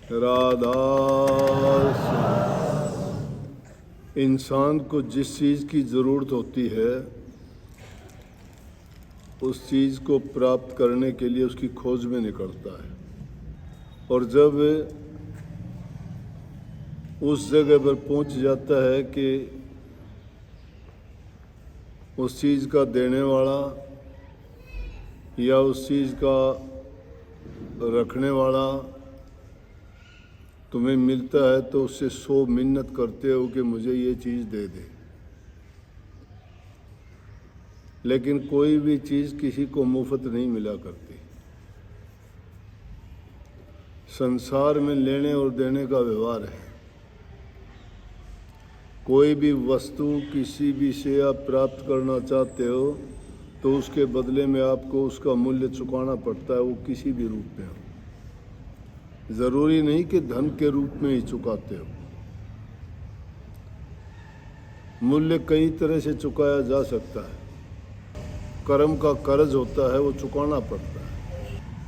राधा। इंसान को जिस चीज़ की ज़रूरत होती है उस चीज़ को प्राप्त करने के लिए उसकी खोज में निकलता है, और जब उस जगह पर पहुंच जाता है कि उस चीज़ का देने वाला या उस चीज़ का रखने वाला तुम्हें मिलता है तो उससे 100 मिन्नत करते हो कि मुझे ये चीज़ दे दे। लेकिन कोई भी चीज़ किसी को मुफ्त नहीं मिला करती। संसार में लेने और देने का व्यवहार है। कोई भी वस्तु किसी भी से आप प्राप्त करना चाहते हो तो उसके बदले में आपको उसका मूल्य चुकाना पड़ता है, वो किसी भी रूप में हो। ज़रूरी नहीं कि धन के रूप में ही चुकाते हो। मूल्य कई तरह से चुकाया जा सकता है। कर्म का कर्ज होता है, वो चुकाना पड़ता है।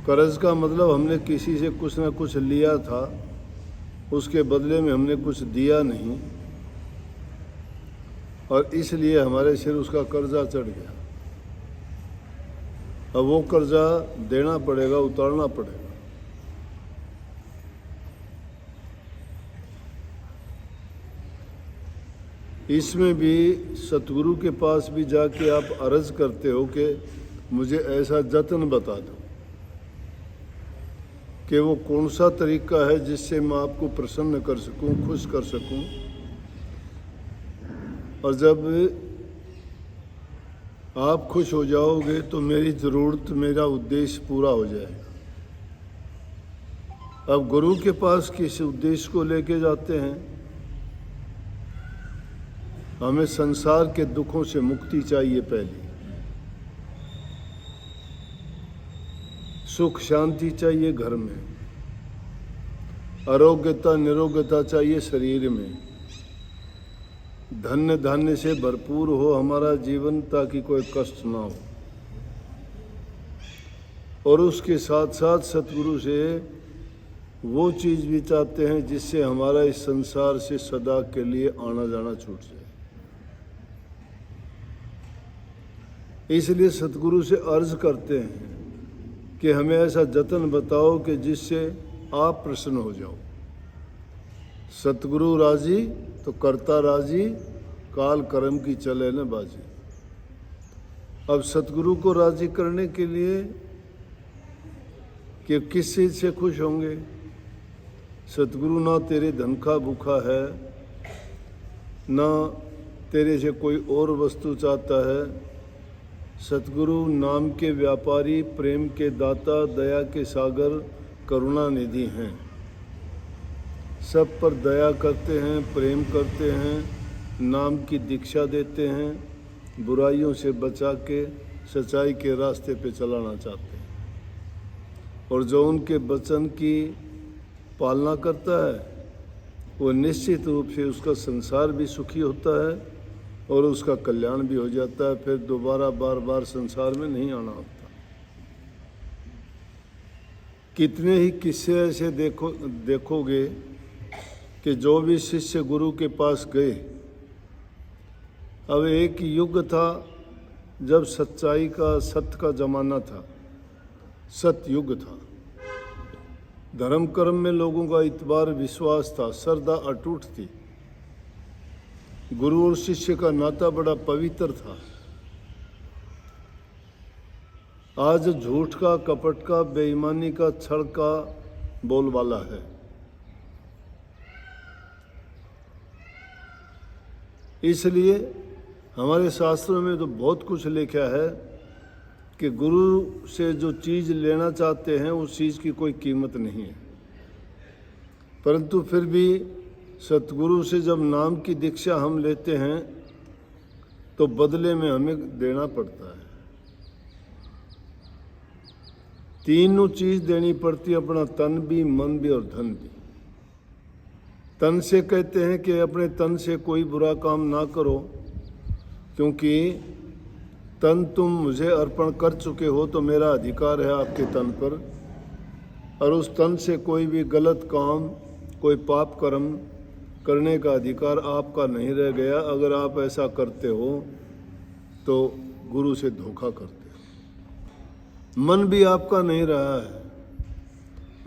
कर्ज का मतलब हमने किसी से कुछ ना कुछ लिया था, उसके बदले में हमने कुछ दिया नहीं और इसलिए हमारे सिर उसका कर्जा चढ़ गया। अब वो कर्जा देना पड़ेगा, उतारना पड़ेगा। इसमें भी सतगुरु के पास भी जाके आप अर्ज करते हो कि मुझे ऐसा जतन बता दो कि वो कौन सा तरीका है जिससे मैं आपको प्रसन्न कर सकूं, खुश कर सकूं। और जब आप खुश हो जाओगे तो मेरी ज़रूरत, मेरा उद्देश्य पूरा हो जाएगा। अब गुरु के पास किस उद्देश्य को लेके जाते हैं? हमें संसार के दुखों से मुक्ति चाहिए, पहले सुख शांति चाहिए घर में, आरोग्यता निरोग्यता चाहिए शरीर में, धन्य धान्य से भरपूर हो हमारा जीवन ताकि कोई कष्ट ना हो। और उसके साथ साथ सतगुरु से वो चीज़ भी चाहते हैं जिससे हमारा इस संसार से सदा के लिए आना जाना छूट जाए। इसलिए सतगुरु से अर्ज करते हैं कि हमें ऐसा जतन बताओ कि जिससे आप प्रसन्न हो जाओ। सतगुरु राजी तो करता राजी, काल कर्म की चले न बाजी। अब सतगुरु को राजी करने के लिए कि किस चीज़ से खुश होंगे? सतगुरु ना तेरे धन का भूखा है, ना तेरे से कोई और वस्तु चाहता है। सतगुरु नाम के व्यापारी, प्रेम के दाता, दया के सागर, करुणा निधि हैं। सब पर दया करते हैं, प्रेम करते हैं, नाम की दीक्षा देते हैं, बुराइयों से बचा के सच्चाई के रास्ते पे चलाना चाहते हैं। और जो उनके वचन की पालना करता है वो निश्चित रूप से उसका संसार भी सुखी होता है और उसका कल्याण भी हो जाता है। फिर दोबारा बार बार संसार में नहीं आना होता। कितने ही किस्से ऐसे देखोगे कि जो भी शिष्य गुरु के पास गए, अब एक युग था जब सच्चाई का, सत्य का जमाना था, सत्य युग था। धर्म कर्म में लोगों का इतबार, विश्वास था, श्रद्धा अटूट थी। गुरु और शिष्य का नाता बड़ा पवित्र था। आज झूठ का, कपट का, बेईमानी का, छल का बोलबाला है। इसलिए हमारे शास्त्रों में तो बहुत कुछ लिखा है कि गुरु से जो चीज़ लेना चाहते हैं उस चीज़ की कोई कीमत नहीं है। परंतु फिर भी सतगुरु से जब नाम की दीक्षा हम लेते हैं तो बदले में हमें देना पड़ता है। तीनों चीज़ देनी पड़ती है, अपना तन भी, मन भी और धन भी। तन से कहते हैं कि अपने तन से कोई बुरा काम ना करो, क्योंकि तन तुम मुझे अर्पण कर चुके हो तो मेरा अधिकार है आपके तन पर और उस तन से कोई भी गलत काम, कोई पाप कर्म करने का अधिकार आपका नहीं रह गया। अगर आप ऐसा करते हो तो गुरु से धोखा करते हो। मन भी आपका नहीं रहा है।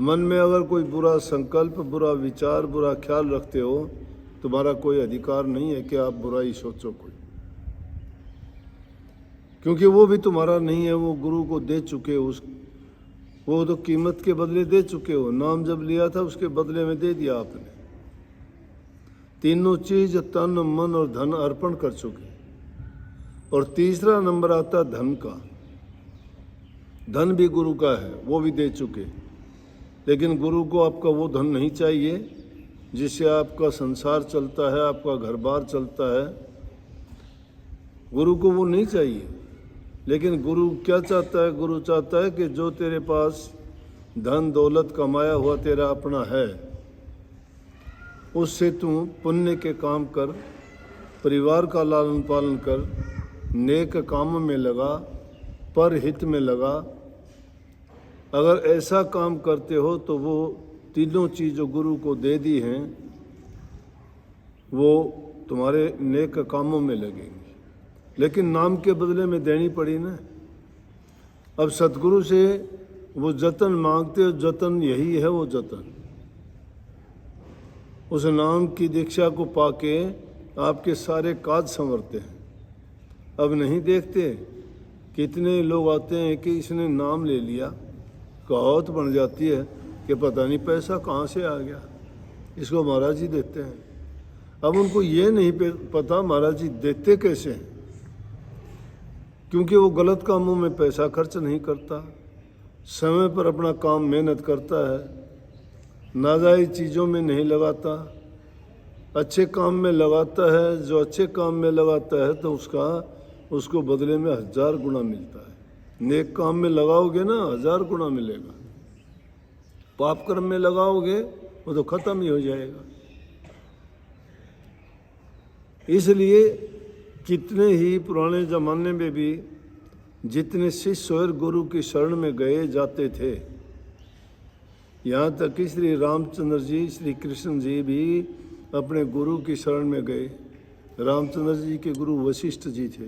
मन में अगर कोई बुरा संकल्प, बुरा विचार, बुरा ख्याल रखते हो, तुम्हारा कोई अधिकार नहीं है कि आप बुराई सोचो कोई, क्योंकि वो भी तुम्हारा नहीं है। वो गुरु को दे चुके हो, वो तो कीमत के बदले दे चुके हो। नाम जब लिया था उसके बदले में दे दिया आपने। तीनों चीज तन, मन और धन अर्पण कर चुके। और तीसरा नंबर आता धन का। धन भी गुरु का है, वो भी दे चुके। लेकिन गुरु को आपका वो धन नहीं चाहिए जिससे आपका संसार चलता है, आपका घर बार चलता है। गुरु को वो नहीं चाहिए। लेकिन गुरु क्या चाहता है? गुरु चाहता है कि जो तेरे पास धन दौलत कमाया हुआ तेरा अपना है, उससे तू पुण्य के काम कर, परिवार का लालन पालन कर, नेक काम में लगा, पर हित में लगा। अगर ऐसा काम करते हो तो वो तीनों चीज़ जो गुरु को दे दी हैं वो तुम्हारे नेक कामों में लगेंगी। लेकिन नाम के बदले में देनी पड़ी ना। अब सतगुरु से वो जतन मांगते हो, जतन यही है वो जतन। उस नाम की दीक्षा को पाके आपके सारे काज संवरते हैं। अब नहीं देखते कितने लोग आते हैं कि इसने नाम ले लिया, कहावत बन जाती है कि पता नहीं पैसा कहाँ से आ गया, इसको महाराज जी देते हैं। अब उनको ये नहीं पता महाराज जी देते कैसे हैं, क्योंकि वो गलत कामों में पैसा खर्च नहीं करता, समय पर अपना काम मेहनत करता है, नाजायज चीज़ों में नहीं लगाता, अच्छे काम में लगाता है। जो अच्छे काम में लगाता है तो उसको बदले में 1000 गुना मिलता है। नेक काम में लगाओगे ना 1000 गुना मिलेगा। पाप कर्म में लगाओगे वो तो खत्म ही हो जाएगा। इसलिए कितने ही पुराने ज़माने में भी जितने शिष्य और गुरु की शरण में गए जाते थे, यहाँ तक कि श्री रामचंद्र जी, श्री कृष्ण जी भी अपने गुरु की शरण में गए। रामचंद्र जी के गुरु वशिष्ठ जी थे,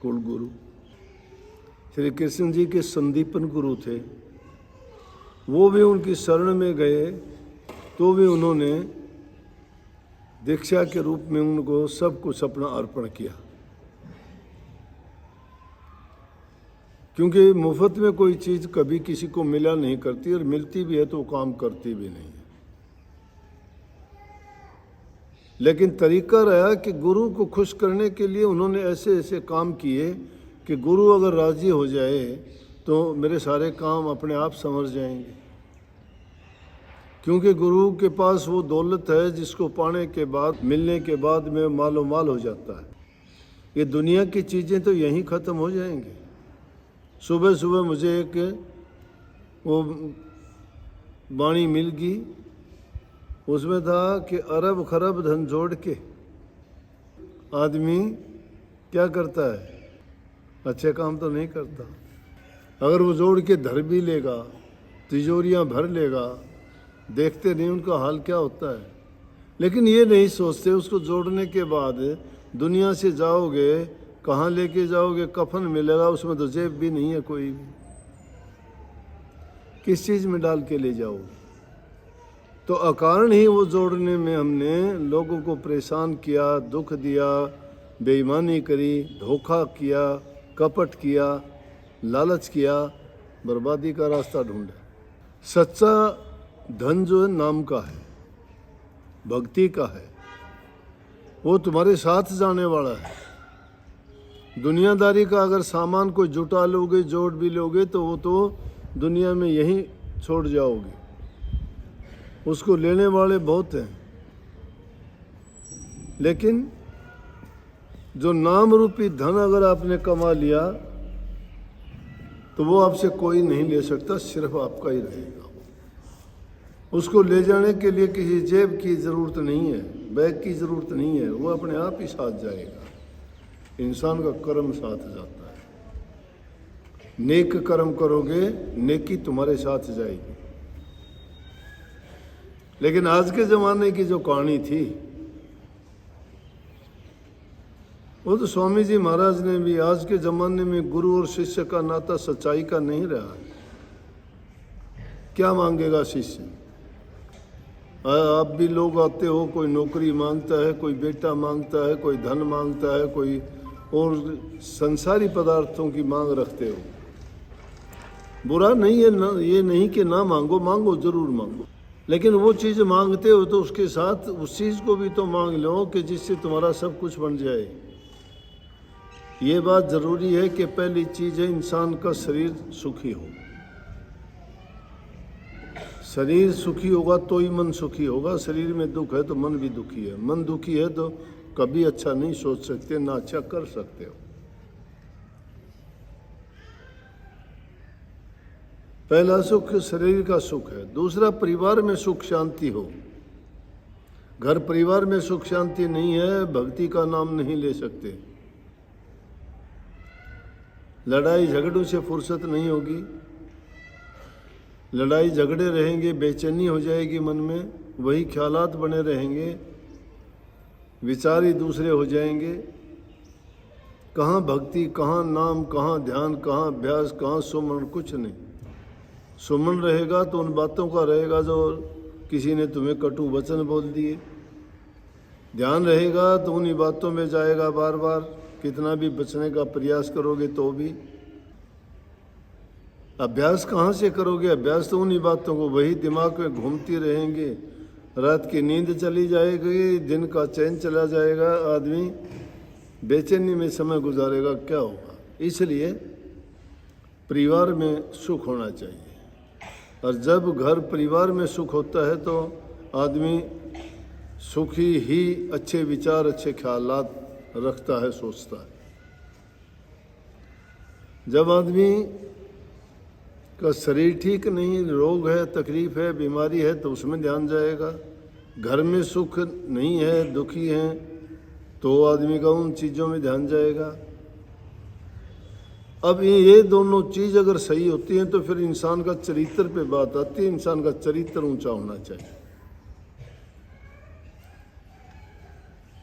कुल गुरु। श्री कृष्ण जी के संदीपन गुरु थे, वो भी उनकी शरण में गए तो भी उन्होंने दीक्षा के रूप में उनको सब कुछ अपना अर्पण किया। क्योंकि मुफ्त में कोई चीज़ कभी किसी को मिला नहीं करती, और मिलती भी है तो वो काम करती भी नहीं है। लेकिन तरीका रहा कि गुरु को खुश करने के लिए उन्होंने ऐसे ऐसे काम किए कि गुरु अगर राजी हो जाए तो मेरे सारे काम अपने आप समझ जाएंगे। क्योंकि गुरु के पास वो दौलत है जिसको पाने के बाद, मिलने के बाद में मालो माल हो जाता है। ये दुनिया की चीज़ें तो यहीं ख़त्म हो जाएंगी। सुबह सुबह मुझे एक वो वाणी मिल गई, उसमें था कि अरब खरब धन जोड़ के आदमी क्या करता है? अच्छे काम तो नहीं करता। अगर वो जोड़ के धर भी लेगा, तिजोरियां भर लेगा, देखते नहीं उनका हाल क्या होता है। लेकिन ये नहीं सोचते उसको जोड़ने के बाद दुनिया से जाओगे, कहाँ लेके जाओगे? कफन मिलेगा, उसमें तो जेब भी नहीं है कोई भी। किस चीज़ में डाल के ले जाओगे? तो अकारण ही वो जोड़ने में हमने लोगों को परेशान किया, दुख दिया, बेईमानी करी, धोखा किया, कपट किया, लालच किया, बर्बादी का रास्ता ढूंढा। सच्चा धन जो है नाम का है, भक्ति का है, वो तुम्हारे साथ जाने वाला है। दुनियादारी का अगर सामान कोई जुटा लोगे, जोड़ भी लोगे, तो वो तो दुनिया में यहीं छोड़ जाओगे। उसको लेने वाले बहुत हैं, लेकिन जो नाम रूपी धन अगर आपने कमा लिया तो वो आपसे कोई नहीं ले सकता, सिर्फ आपका ही रहेगा। उसको ले जाने के लिए किसी जेब की ज़रूरत नहीं है, बैग की ज़रूरत नहीं है, वो अपने आप ही साथ जाएगा। इंसान का कर्म साथ जाता है। नेक कर्म करोगे, नेकी तुम्हारे साथ जाएगी। लेकिन आज के ज़माने की जो कहानी थी वो तो स्वामी जी महाराज ने भी, आज के ज़माने में गुरु और शिष्य का नाता सच्चाई का नहीं रहा है। क्या मांगेगा शिष्य? आप भी लोग आते हो, कोई नौकरी मांगता है, कोई बेटा मांगता है, कोई धन मांगता है, कोई और संसारी पदार्थों की मांग रखते हो। बुरा नहीं है ना, ये नहीं कि ना मांगो, मांगो, जरूर मांगो, लेकिन वो चीज़ मांगते हो तो उसके साथ उस चीज़ को भी तो मांग लो कि जिससे तुम्हारा सब कुछ बन जाए। ये बात ज़रूरी है कि पहली चीज़ है इंसान का शरीर सुखी हो। शरीर सुखी होगा तो ही मन सुखी होगा। शरीर में दुख है तो मन भी दुखी है। मन दुखी है तो कभी अच्छा नहीं सोच सकते, ना अच्छा कर सकते हो। पहला सुख शरीर का सुख है। दूसरा, परिवार में सुख शांति हो। घर परिवार में सुख शांति नहीं है, भक्ति का नाम नहीं ले सकते। लड़ाई झगड़ों से फुर्सत नहीं होगी। लड़ाई झगड़े रहेंगे, बेचैनी हो जाएगी मन में, वही ख्यालात बने रहेंगे, विचार ही दूसरे हो जाएंगे। कहाँ भक्ति, कहाँ नाम, कहाँ ध्यान, कहाँ अभ्यास, कहाँ सुमन, कुछ नहीं। सुमन रहेगा तो उन बातों का रहेगा जो किसी ने तुम्हें कटु वचन बोल दिए। ध्यान रहेगा तो उन्हीं बातों में जाएगा बार बार, कितना भी बचने का प्रयास करोगे तो भी। अभ्यास कहाँ से करोगे? अभ्यास तो उन्हीं बातों को, वही दिमाग में घूमती रहेंगे। रात की नींद चली जाएगी, दिन का चैन चला जाएगा, आदमी बेचैनी में समय गुजारेगा, क्या होगा? इसलिए परिवार में सुख होना चाहिए। और जब घर परिवार में सुख होता है तो आदमी सुखी ही अच्छे विचार, अच्छे ख्यालात रखता है, सोचता है। जब आदमी का शरीर ठीक नहीं, रोग है, तकलीफ है, बीमारी है, तो उसमें ध्यान जाएगा। घर में सुख नहीं है, दुखी है, तो आदमी का उन चीज़ों में ध्यान जाएगा। अब ये दोनों चीज़ अगर सही होती हैं तो फिर इंसान का चरित्र पे बात आती है। इंसान का चरित्र ऊंचा होना चाहिए।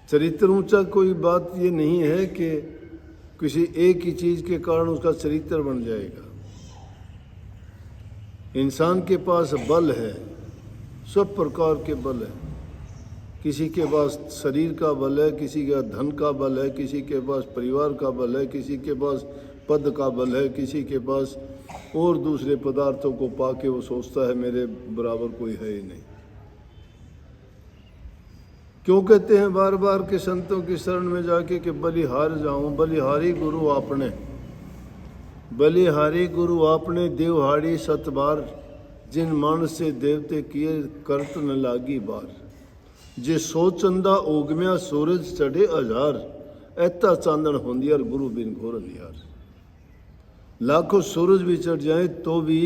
चरित्र ऊंचा कोई बात ये नहीं है कि किसी एक ही चीज़ के कारण उसका चरित्र बन जाएगा। इंसान के पास बल है, सब प्रकार के बल है। किसी के पास शरीर का बल है, किसी के पास धन का बल है, किसी के पास परिवार का बल है, किसी के पास पद का बल है, किसी के पास और दूसरे पदार्थों को पाके वो सोचता है मेरे बराबर कोई है ही नहीं। क्यों कहते हैं बार बार के संतों की शरण में जाके कि बलिहार जाऊं, बलिहारी गुरु आपने, बलिहारी गुरु आपने, देवहाड़ी सतबार, जिन मानस से देवते किए करत न लागी बार। जे सो चंदा ओगम्या सूरज चढ़े हजार, ऐता चांदन होंदियार गुरु बिन घोर अंधियार। लाखों सूरज भी चढ़ जाए तो भी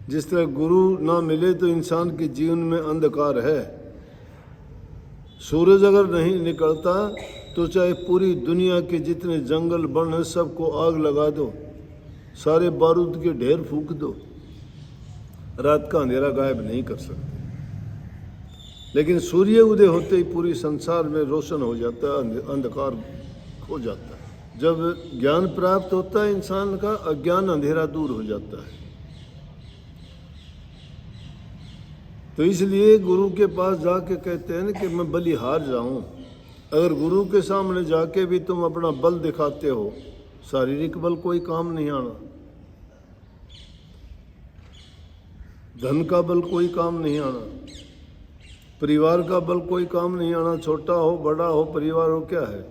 जिस तरह गुरु ना मिले तो इंसान के जीवन में अंधकार है। सूरज अगर नहीं निकलता तो चाहे पूरी दुनिया के जितने जंगल वन है सबको आग लगा दो, सारे बारूद के ढेर फूंक दो, रात का अंधेरा गायब नहीं कर सकते। लेकिन सूर्य उदय होते ही पूरी संसार में रोशन हो जाता है, अंधकार खो जाता है। जब ज्ञान प्राप्त होता है इंसान का, अज्ञान अंधेरा दूर हो जाता है। तो इसलिए गुरु के पास जाके कहते हैं कि मैं बलिहार जाऊं। अगर गुरु के सामने जाके भी तुम अपना बल दिखाते हो, शारीरिक बल कोई काम नहीं आना, धन का बल कोई काम नहीं आना, परिवार का बल कोई काम नहीं आना। छोटा हो बड़ा हो परिवार हो, क्या है?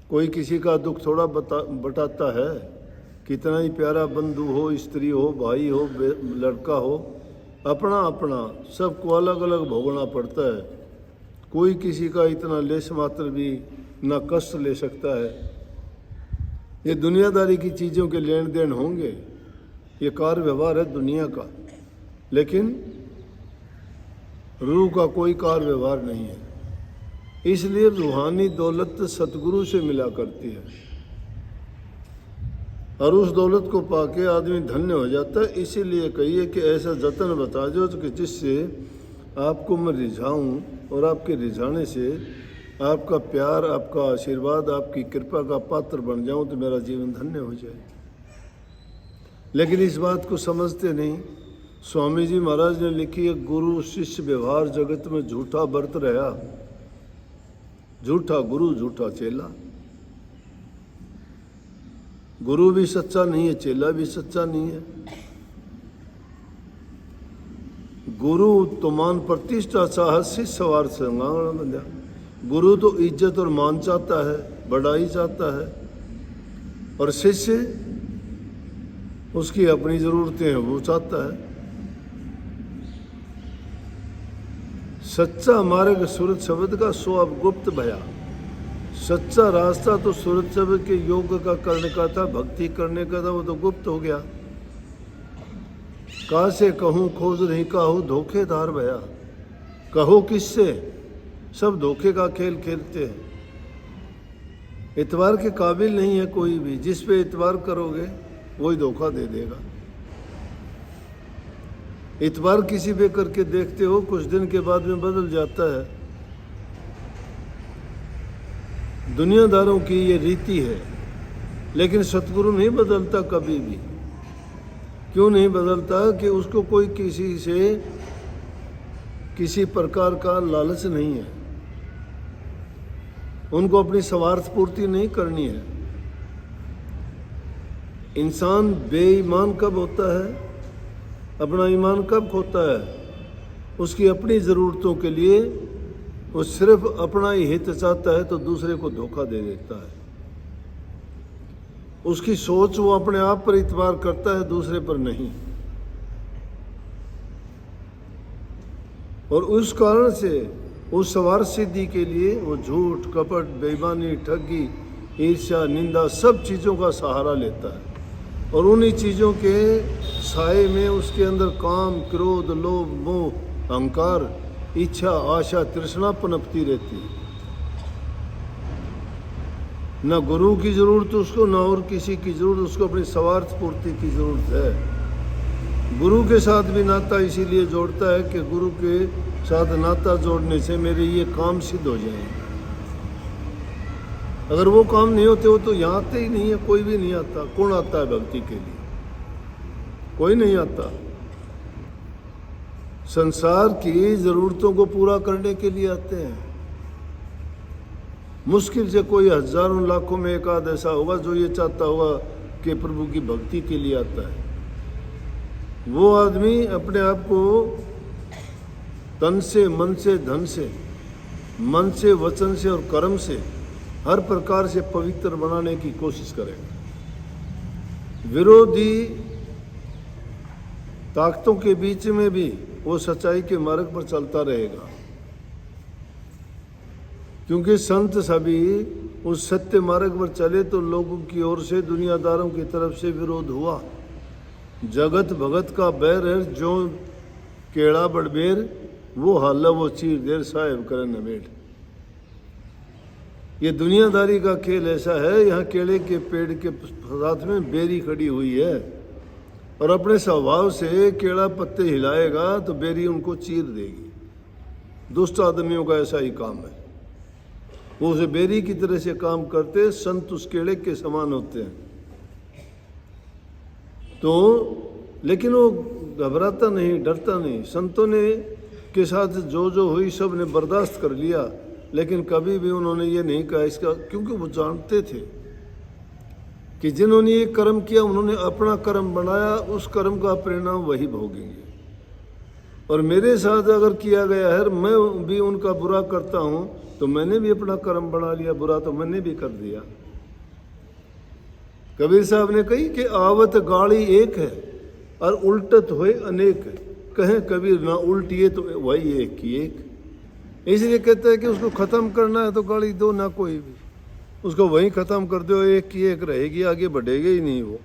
कोई किसी का दुख थोड़ा बटाता है। कितना ही प्यारा बंधु हो, स्त्री हो, भाई हो, लड़का हो, अपना अपना सबको अलग अलग भोगना पड़ता है। कोई किसी का इतना लेश मात्र भी ना कष्ट ले सकता है। ये दुनियादारी की चीज़ों के लेन देन होंगे, ये कार्य व्यवहार है दुनिया का, लेकिन रूह का कोई कार्य व्यवहार नहीं है। इसलिए रूहानी दौलत सतगुरु से मिला करती है। और उस दौलत को पाके आदमी धन्य हो जाता है। इसीलिए कहिए कि ऐसा जतन बता दो कि जिससे आपको मैं रिझाऊं और आपके रिझाने से आपका प्यार, आपका आशीर्वाद, आपकी कृपा का पात्र बन जाऊं तो मेरा जीवन धन्य हो जाए। लेकिन इस बात को समझते नहीं। स्वामी जी महाराज ने लिखी है, गुरु शिष्य व्यवहार जगत में झूठा बरत रहा, झूठा गुरु झूठा चेला। गुरु भी सच्चा नहीं है, चेला भी सच्चा नहीं है। गुरु तो मान प्रतिष्ठा चाह, शिष्य सवार संगांगण बंधा। गुरु तो इज्जत और मान चाहता है, बड़ाई चाहता है, और शिष्य उसकी अपनी जरूरतें हैं वो चाहता है। सच्चा मार्ग सूरत शब्द का सो अब गुप्त भया। सच्चा रास्ता तो सूरत शब्द के योग का करने का था, भक्ति करने का था, वो तो गुप्त हो गया। कहा से कहूँ खोज नहीं काहू, धोखेदार भया। कहो किससे, सब धोखे का खेल खेलते हैं। इतबार के काबिल नहीं है कोई भी। जिस पे इतबार करोगे वही धोखा दे देगा। इतबार किसी पे करके देखते हो, कुछ दिन के बाद में बदल जाता है। दुनियादारों की ये रीति है, लेकिन सतगुरु नहीं बदलता कभी भी। क्यों नहीं बदलता? कि उसको कोई किसी से किसी प्रकार का लालच नहीं है। उनको अपनी स्वार्थ पूर्ति नहीं करनी है। इंसान बेईमान कब होता है, अपना ईमान कब खोता है? उसकी अपनी ज़रूरतों के लिए वो सिर्फ अपना ही हित चाहता है तो दूसरे को धोखा दे देता है। उसकी सोच वो अपने आप पर इतबार करता है, दूसरे पर नहीं। और उस कारण से उस स्वार्थ सिद्धि के लिए वो झूठ, कपट, बेईमानी, ठगी, ईर्ष्या, निंदा सब चीज़ों का सहारा लेता है। और उन्हीं चीज़ों के साए में उसके अंदर काम, क्रोध, लोभ, मोह, अहंकार, इच्छा, आशा, तृष्णा पनपती रहती है। न गुरु की जरूरत उसको, न और किसी की जरूरत उसको, अपनी स्वार्थ पूर्ति की जरूरत है। गुरु के साथ भी नाता इसीलिए जोड़ता है कि गुरु के साथ नाता जोड़ने से मेरे ये काम सिद्ध हो जाएंगे। अगर वो काम नहीं होते हो तो यहाँ आते ही नहीं है, कोई भी नहीं आता। कौन आता है भक्ति के लिए? कोई नहीं आता। संसार की जरूरतों को पूरा करने के लिए आते हैं। मुश्किल से कोई हजारों लाखों में एक आध ऐसा होगा जो ये चाहता होगा कि प्रभु की भक्ति के लिए आता है। वो आदमी अपने आप को तन से, मन से, धन से, मन से, वचन से और कर्म से हर प्रकार से पवित्र बनाने की कोशिश करेगा। विरोधी ताकतों के बीच में भी वो सच्चाई के मार्ग पर चलता रहेगा, क्योंकि संत सभी उस सत्य मार्ग पर चले तो लोगों की ओर से, दुनियादारों की तरफ से विरोध हुआ। जगत भगत का बैर है, जो केड़ा बड़बेर वो हाला वो चीर देर साहेब करे नमेड़। ये दुनियादारी का खेल ऐसा है। यहाँ केले के पेड़ के साथ में बेरी खड़ी हुई है और अपने स्वभाव से केड़ा पत्ते हिलाएगा तो बेरी उनको चीर देगी। दुष्ट आदमियों का ऐसा ही काम है। वो उसे बेरी की तरह से काम करते, संत उस केड़े के समान होते हैं। तो लेकिन वो घबराता नहीं, डरता नहीं। संतों ने के साथ जो जो हुई सब ने बर्दाश्त कर लिया, लेकिन कभी भी उन्होंने ये नहीं कहा इसका, क्योंकि वो जानते थे कि जिन्होंने ये कर्म किया उन्होंने अपना कर्म बनाया, उस कर्म का परिणाम वही भोगेंगे। और मेरे साथ अगर किया गया है, मैं भी उनका बुरा करता हूँ तो मैंने भी अपना कर्म बना लिया, बुरा तो मैंने भी कर दिया। कबीर साहब ने कही कि आवत गाड़ी एक है और उल्टत हुए अनेक। कहें कबीर ना उल्टिए तो वही एक की एक। इसलिए कहते हैं कि उसको ख़त्म करना है तो गाड़ी दो ना कोई भी, उसको वहीं ख़त्म कर दो, एक की एक रहेगी, आगे बढ़ेगी ही नहीं। वो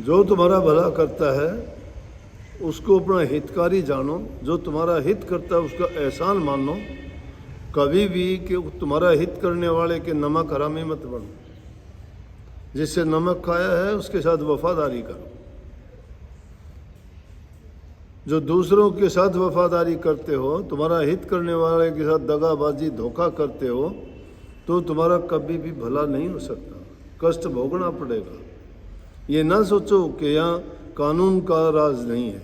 जो तुम्हारा भला करता है उसको अपना हितकारी जानो, जो तुम्हारा हित करता है उसका एहसान मानो। कभी भी कि तुम्हारा हित करने वाले के नमक हरामी मत बनो। जिससे नमक खाया है उसके साथ वफादारी करो। जो दूसरों के साथ वफादारी करते हो, तुम्हारा हित करने वाले के साथ दगाबाजी धोखा करते हो, तो तुम्हारा कभी भी भला नहीं हो सकता, कष्ट भोगना पड़ेगा। ये ना सोचो कि यहाँ कानून का राज नहीं है।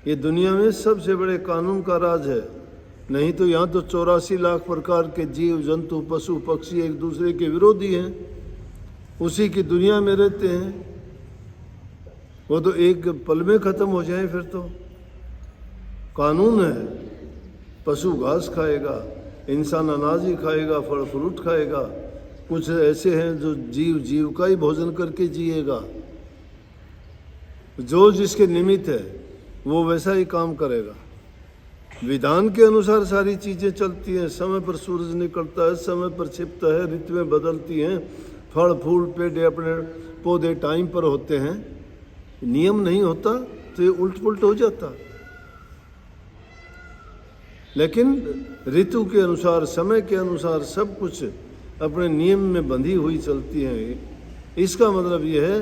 ये दुनिया में सबसे बड़े कानून का राज है। नहीं तो यहाँ तो 84 लाख प्रकार के जीव जंतु पशु पक्षी एक दूसरे के विरोधी हैं, उसी की दुनिया में रहते हैं। वो तो एक पल में ख़त्म हो जाए। फिर तो कानून है, पशु घास खाएगा, इंसान अनाज ही खाएगा, फल फ्रूट खाएगा। कुछ ऐसे हैं जो जीव का ही भोजन करके जिएगा। जो जिसके निमित्त है वो वैसा ही काम करेगा। विधान के अनुसार सारी चीज़ें चलती हैं। समय पर सूरज निकलता है, समय पर छिपता है, ऋतुएं बदलती हैं, फल फूल पेड़ अपने पौधे टाइम पर होते हैं। नियम नहीं होता तो ये उल्ट पुल्ट हो जाता। लेकिन ऋतु के अनुसार, समय के अनुसार सब कुछ अपने नियम में बंधी हुई चलती हैं। इसका मतलब यह है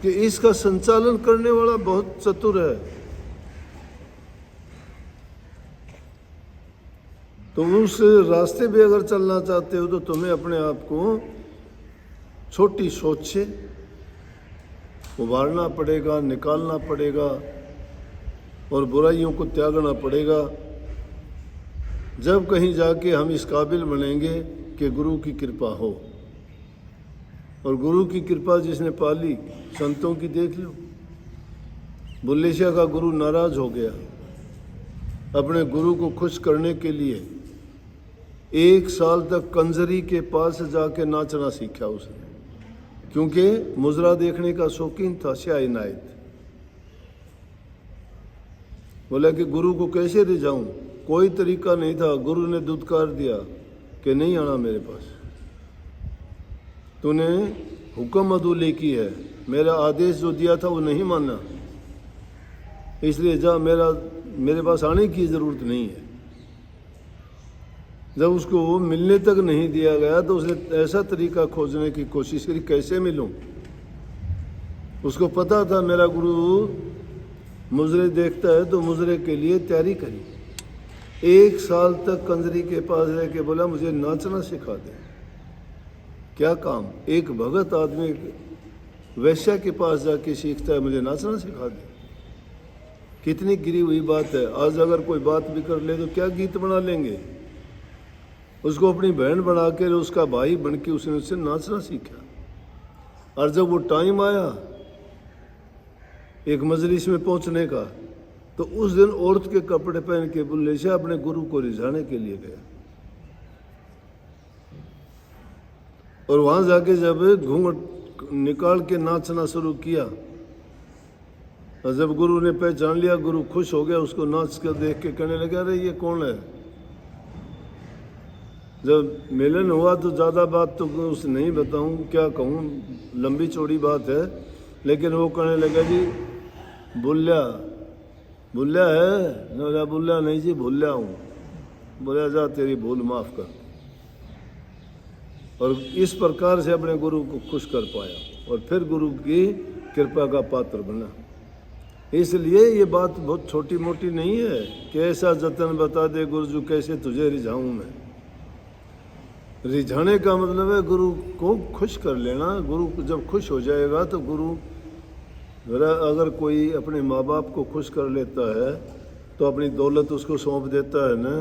कि इसका संचालन करने वाला बहुत चतुर है। तो उस रास्ते पे अगर चलना चाहते हो तो तुम्हें अपने आप को छोटी सोच से उभारना पड़ेगा, निकालना पड़ेगा और बुराइयों को त्यागना पड़ेगा। जब कहीं जाके हम इस काबिल बनेंगे कि गुरु की कृपा हो। और गुरु की कृपा जिसने पाली, संतों की देख लो। बुल्ले शाह का गुरु नाराज हो गया। अपने गुरु को खुश करने के लिए 1 साल तक कंजरी के पास जाके नाचना सीखा उसने, क्योंकि मुजरा देखने का शौकीन था। शाह इनायत बोला कि गुरु को कैसे रिझाऊं, कोई तरीका नहीं था। गुरु ने दुत्कार दिया कि नहीं आना मेरे पास, तूने हुक्म अदूली की है, मेरा आदेश जो दिया था वो नहीं माना, इसलिए जा, मेरे पास आने की ज़रूरत नहीं है। जब उसको वो मिलने तक नहीं दिया गया तो उसने ऐसा तरीका खोजने की कोशिश करी, कैसे मिलूं। उसको पता था मेरा गुरु मुजरे देखता है, तो मुजरे के लिए तैयारी करी। 1 साल तक कंजरी के पास रह के बोला मुझे नाचना सिखा दे। क्या काम, एक भगत आदमी वैश्या के पास जाके सीखता है मुझे नाचना सिखा दे। कितनी गिरी हुई बात है। आज अगर कोई बात भी कर ले तो क्या गीत बना लेंगे। उसको अपनी बहन बना के, उसका भाई बन के उसने उससे नाचना सीखा। और जब वो टाइम आया एक मजलिस में पहुंचने का, तो उस दिन औरत के कपड़े पहन के बुल्ले शाह अपने गुरु को रिझाने के लिए गया। और वहां जाके जब घूंघट निकाल के नाचना शुरू किया, और जब गुरु ने पहचान लिया, गुरु खुश हो गया। उसको नाच कर देख के कहने लगा अरे ये कौन है। जब मिलन हुआ तो ज़्यादा बात तो उसे नहीं बताऊं, क्या कहूं, लंबी चौड़ी बात है। लेकिन वो कहने लगा जी बुल्ला है। ना बुल्ला नहीं जी, भुल्ला हूँ। बोला जा तेरी भूल माफ़ कर। और इस प्रकार से अपने गुरु को खुश कर पाया और फिर गुरु की कृपा का पात्र बना। इसलिए ये बात बहुत छोटी मोटी नहीं है कि ऐसा जतन बता दे गुरुजू कैसे तुझे रिझाऊं मैं। रिझाने का मतलब है गुरु को खुश कर लेना। गुरु जब खुश हो जाएगा तो गुरु, अगर कोई अपने माँ बाप को खुश कर लेता है तो अपनी दौलत उसको सौंप देता है ना।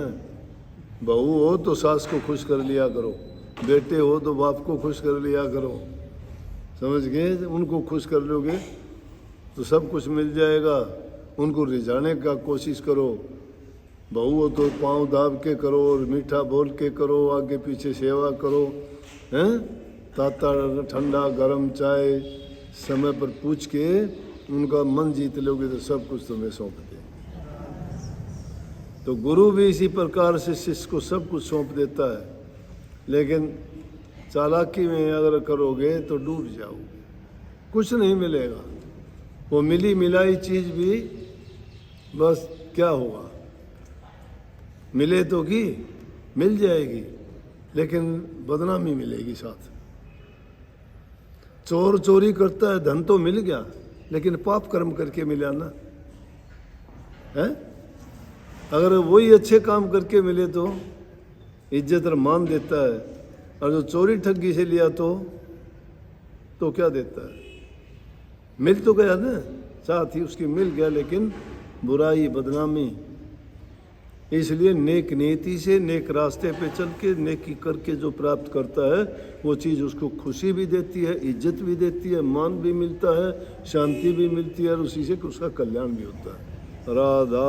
बहू हो तो सास को खुश कर लिया करो, बेटे हो तो बाप को खुश कर लिया करो। समझ गए, उनको खुश कर लोगे तो सब कुछ मिल जाएगा। उनको रिझाने का कोशिश करो। बहू हो तो पाँव दाब के करो और मीठा बोल के करो, आगे पीछे सेवा करो, हैं, ताता ठंडा गरम चाय समय पर पूछ के उनका मन जीत लोगे तो सब कुछ तुम्हें सौंप दे। तो गुरु भी इसी प्रकार से शिष्य को सब कुछ सौंप देता है। लेकिन चालाकी में अगर करोगे तो डूब जाओगे, कुछ नहीं मिलेगा। वो मिली मिलाई चीज़ भी बस क्या होगा, मिले तो की मिल जाएगी लेकिन बदनामी मिलेगी साथ। चोर चोरी करता है, धन तो मिल गया, लेकिन पाप कर्म करके मिला ना है। अगर वही अच्छे काम करके मिले तो इज्जत और मान देता है, और जो चोरी ठगी से लिया तो क्या देता है? मिल तो गया ना, साथ ही उसकी मिल गया, लेकिन बुराई बदनामी। इसलिए नेक नीति से, नेक रास्ते पे चल के, नेकी करके जो प्राप्त करता है वो चीज़ उसको खुशी भी देती है, इज्जत भी देती है, मान भी मिलता है, शांति भी मिलती है, और उसी से उसका कल्याण भी होता है। राधा